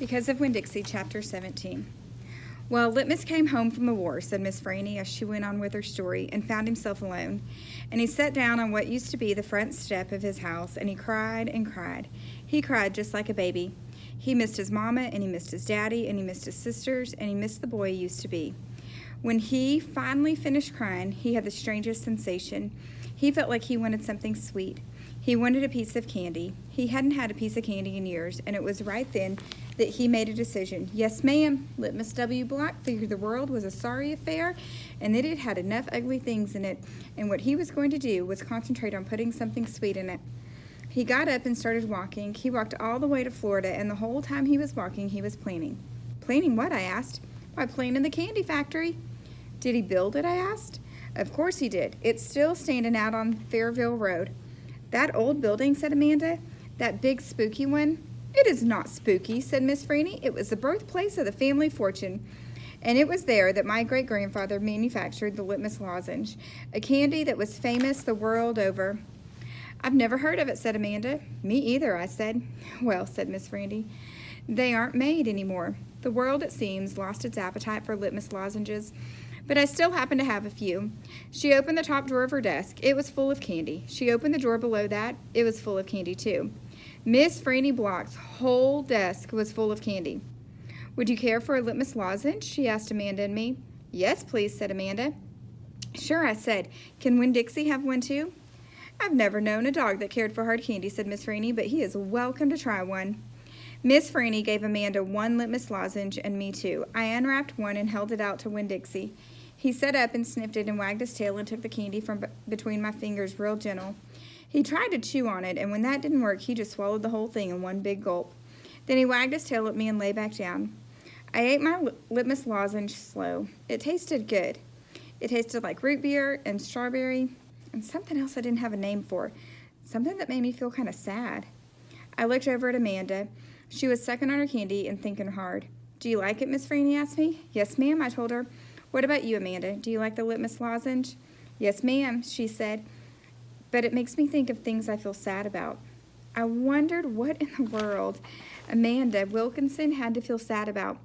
Because of Winn Dixie, Chapter 17. Well, Litmus came home from the war, said Miss Franny as she went on with her story, and found himself alone. And he sat down on what used to be the front step of his house, and he cried and cried. He cried just like a baby. He missed his mama, and he missed his daddy, and he missed his sisters, and he missed the boy he used to be. When he finally finished crying, he had the strangest sensation. He felt like he wanted something sweet. He wanted a piece of candy. He hadn't had a piece of candy in years, and it was right then that he made a decision. Yes, ma'am, Litmus W. Block figured the world was a sorry affair and that it had enough ugly things in it, and what he was going to do was concentrate on putting something sweet in it. He got up and started walking. He walked all the way to Florida, and the whole time he was walking, he was planning. Planning what? I asked. Why, planning the candy factory. Did he build it? I asked. Of course he did. It's still standing out on Fairville Road. That old building, said Amanda. That big spooky one. It is not spooky, said Miss Franny. It was the birthplace of the family fortune. And it was there that my great-grandfather manufactured the Litmus lozenge, a candy that was famous the world over. I've never heard of it, said Amanda. Me either, I said. Well, said Miss Franny, they aren't made anymore. The world, it seems, lost its appetite for Litmus lozenges, but I still happen to have a few. She opened the top drawer of her desk. It was full of candy. She opened the drawer below that. It was full of candy, too. Miss Franny Block's whole desk was full of candy. Would you care for a Litmus lozenge? She asked Amanda and me. Yes, please, said Amanda. Sure, I said. Can Winn Dixie have one, too? I've never known a dog that cared for hard candy, said Miss Franny, but he is welcome to try one. Miss Franny gave Amanda one Litmus lozenge and me two. I unwrapped one and held it out to Winn Dixie. He sat up and sniffed it and wagged his tail and took the candy from between my fingers real gentle. He tried to chew on it, and when that didn't work, he just swallowed the whole thing in one big gulp. Then he wagged his tail at me and lay back down. I ate my Litmus lozenge slow. It tasted good. It tasted like root beer and strawberry and something else I didn't have a name for, something that made me feel kind of sad. I looked over at Amanda. She was sucking on her candy and thinking hard. Do you like it, Miss Franny asked me. Yes, ma'am, I told her. What about you, Amanda? Do you like the Litmus lozenge? Yes, ma'am, she said. But it makes me think of things I feel sad about. I wondered what in the world Amanda Wilkinson had to feel sad about.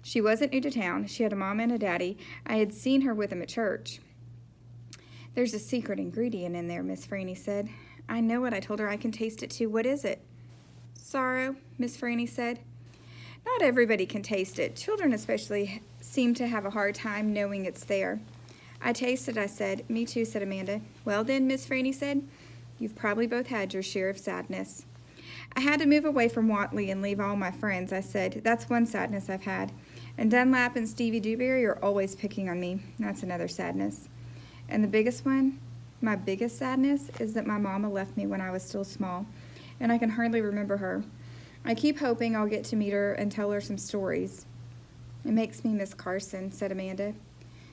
She wasn't new to town. She had a mom and a daddy. I had seen her with them at church. There's a secret ingredient in there, Miss Franny said. I know it. I told her I can taste it too. What is it? Sorrow, Miss Franny said. Not everybody can taste it. Children especially seem to have a hard time knowing it's there. I tasted, I said. Me too, said Amanda. Well then, Miss Franny said, you've probably both had your share of sadness. I had to move away from Watley and leave all my friends, I said. That's one sadness I've had. And Dunlap and Stevie Dewberry are always picking on me. That's another sadness. And the biggest one, my biggest sadness, is that my mama left me when I was still small, and I can hardly remember her. I keep hoping I'll get to meet her and tell her some stories. It makes me miss Carson, said Amanda.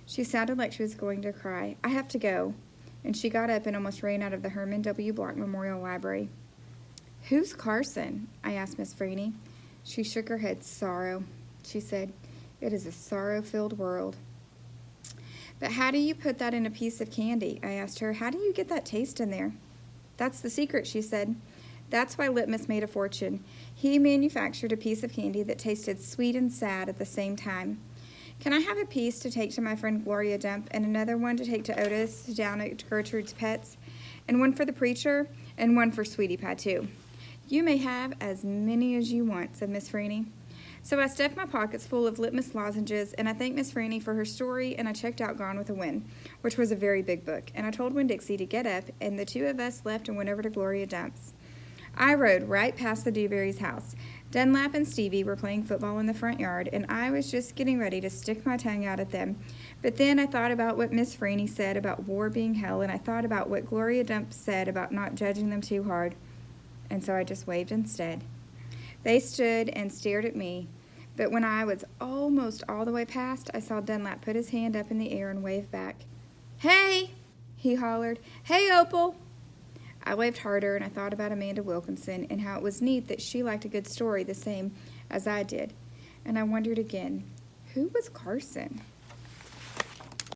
She sounded like she was going to cry. I have to go. And she got up and almost ran out of the Herman W. Block Memorial Library. Who's Carson? I asked Miss Franny. She shook her head. Sorrow, she said. It is a sorrow-filled world. But how do you put that in a piece of candy? I asked her. How do you get that taste in there? That's the secret, she said. That's why Litmus made a fortune. He manufactured a piece of candy that tasted sweet and sad at the same time. Can I have a piece to take to my friend Gloria Dump, and another one to take to Otis down at Gertrude's Pets, and one for the preacher, and one for Sweetie Pie, too? You may have as many as you want, said Miss Franny. So I stuffed my pockets full of Litmus lozenges, and I thanked Miss Franny for her story, and I checked out Gone with a Wind, which was a very big book, and I told Winn Dixie to get up, and the two of us left and went over to Gloria Dump's. I rode right past the Dewberry's house. Dunlap and Stevie were playing football in the front yard, and I was just getting ready to stick my tongue out at them. But then I thought about what Miss Franny said about war being hell, and I thought about what Gloria Dump said about not judging them too hard, and so I just waved instead. They stood and stared at me, but when I was almost all the way past, I saw Dunlap put his hand up in the air and wave back. Hey, he hollered. Hey, Opal. I waved harder, and I thought about Amanda Wilkinson and how it was neat that she liked a good story the same as I did. And I wondered again, who was Carson?